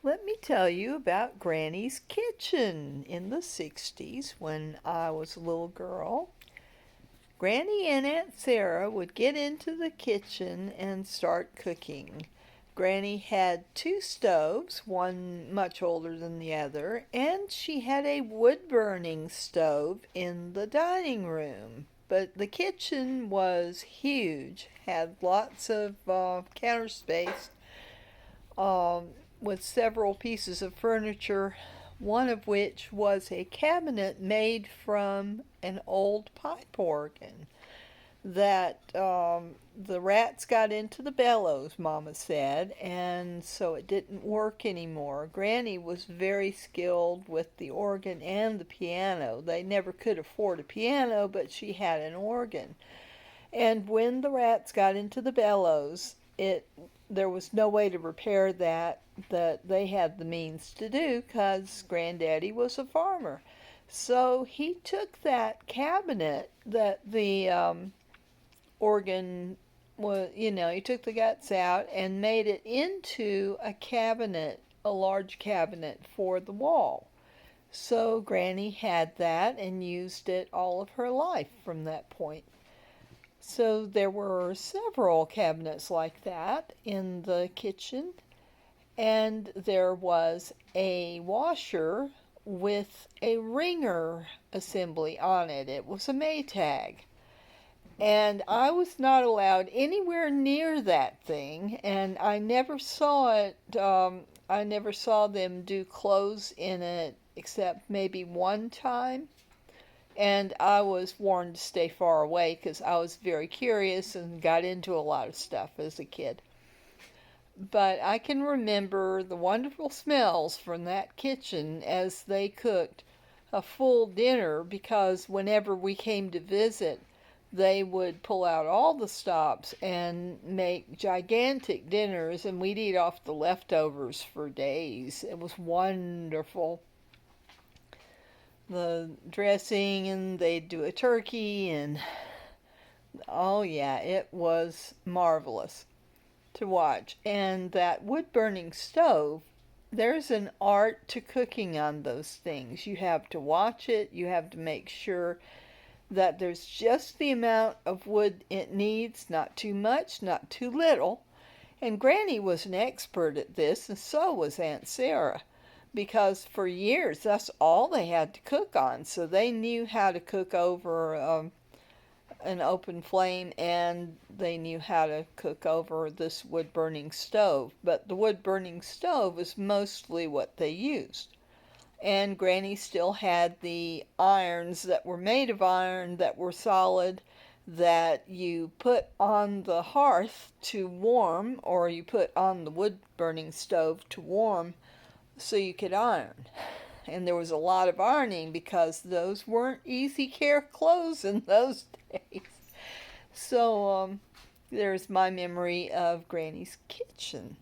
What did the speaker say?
Let me tell you about Granny's kitchen in the 60s when I was a little girl. Granny and Aunt Sarah would get into the kitchen and start cooking. Granny had two stoves, one much older than the other, and she had a wood-burning stove in the dining room. But the kitchen was huge, had lots of counter space, um, with several pieces of furniture, one of which was a cabinet made from an old pipe organ that the rats got into the bellows, Mama said, and so it didn't work anymore. Granny was very skilled with the organ and the piano. They never could afford a piano, but she had an organ. And when the rats got into the bellows, it there was no way to repair that they had the means to do because Granddaddy was a farmer. So he took that cabinet that the organ was, he took the guts out and made it into a cabinet, a large cabinet for the wall. So Granny had that and used it all of her life from that point. So there were several cabinets like that in the kitchen, and there was a washer with a ringer assembly on it. It was a Maytag. And I was not allowed anywhere near that thing, and I never saw it. I never saw them do clothes in it except maybe one time. And I was warned to stay far away because I was very curious and got into a lot of stuff as a kid. But I can remember the wonderful smells from that kitchen as they cooked a full dinner because whenever we came to visit, they would pull out all the stops and make gigantic dinners, and we'd eat off the leftovers for days. It was wonderful. The dressing, and they'd do a turkey, and oh yeah, it was marvelous to watch. And that wood burning stove, there's an art to cooking on those things. You have to watch it, you have to make sure that there's just the amount of wood it needs, not too much, not too little. And Granny was an expert at this, and so was Aunt Sarah, because for years that's all they had to cook on. So they knew how to cook over an open flame, and they knew how to cook over this wood burning stove. But the wood burning stove is mostly what they used. And Granny still had the irons that were made of iron that were solid that you put on the hearth to warm, or you put on the wood burning stove to warm so you could iron. And there was a lot of ironing because those weren't easy care clothes in those days. So there's my memory of Granny's kitchen.